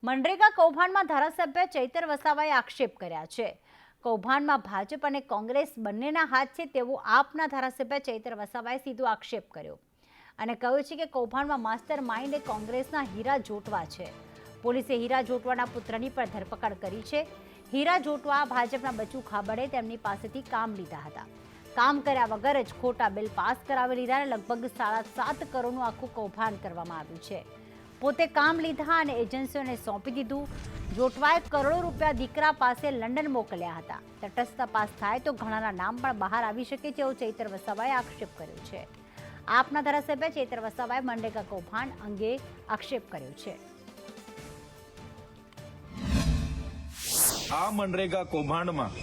મનરેગા કૌભાંડમાં ધારાસભ્ય ચૈતર વસાવાએ આક્ષેપ કર્યા છે। કૌભાંડમાં ભાજપ અને કોંગ્રેસ બંનેના હાથ છે તેવો આપના ધારાસભ્ય ચૈતર વસાવાએ સીધો આક્ષેપ કર્યો અને કહ્યું છે કે કૌભાંડમાં માસ્ટર માઇન્ડ કોંગ્રેસના હીરા જોટવા છે। પોલીસે હીરા જોટવાના પુત્રની પણ ધરપકડ કરી છે। હીરા જોટવા ભાજપના બચુ ખાબડે તેમની પાસેથી કામ લીધા હતા। કામ કર્યા વગર જ ખોટા બિલ પાસ કરાવી લીધા અને લગભગ 7.5 કરોડનું આખું કૌભાંડ કરવામાં આવ્યું છે। પોતે કામ લીધા અને એજન્સીઓને સોંપી દીધું। જોટવાએ કરોડો રૂપિયા દીકરા પાસે લંડન મોકલ્યા હતા। તટસ્થ તપાસ થાય તો ઘણાના નામ પણ બહાર આવી શકે તેવો ચૈતર વસાવાએ આક્ષેપ કર્યો છે। આપના ધારાસભ્ય ચૈતર વસાવાએ મનરેગા કૌભાંડ અંગે આક્ષેપ કર્યો છે। આ મનરેગા કૌભાંડમાં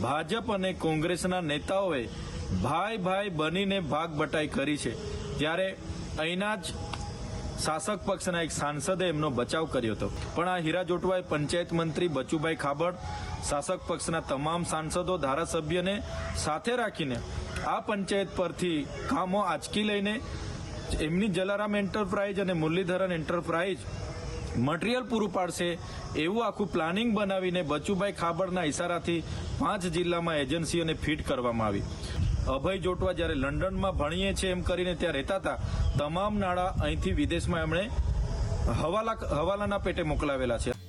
ભાજપ અને કોંગ્રેસના નેતાઓએ ભાઈ બનીને ભાગ બટાઈ કરી છે, ત્યારે અહીંના જ શાસક પક્ષના એક સાંસદે એમનો બચાવ કર્યો હતો। પણ આ હીરા જોટવાએ પંચાયત મંત્રી બચુભાઈ ખાબડ, શાસક પક્ષના તમામ સાંસદો, ધારાસભ્યને સાથે રાખીને આ પંચાયત પરથી કામો આંચકી લઈને એમની જલારામ એન્ટરપ્રાઇઝ અને મુરલીધરન એન્ટરપ્રાઇઝ મટીરિયલ પૂરું પાડશે એવું આખું પ્લાનિંગ બનાવીને બચુભાઈ ખાબડના ઇશારાથી 5 જિલ્લામાં એજન્સીઓને ફીટ કરવામાં આવી। અભય જોટવા જ્યારે લંડનમાં ભણીએ છે એમ કરીને ત્યાં રહેતા હતા, તમામ નાણાં અહીંથી વિદેશમાં એમણે હવાલાના પેટે મોકલાવેલા છે।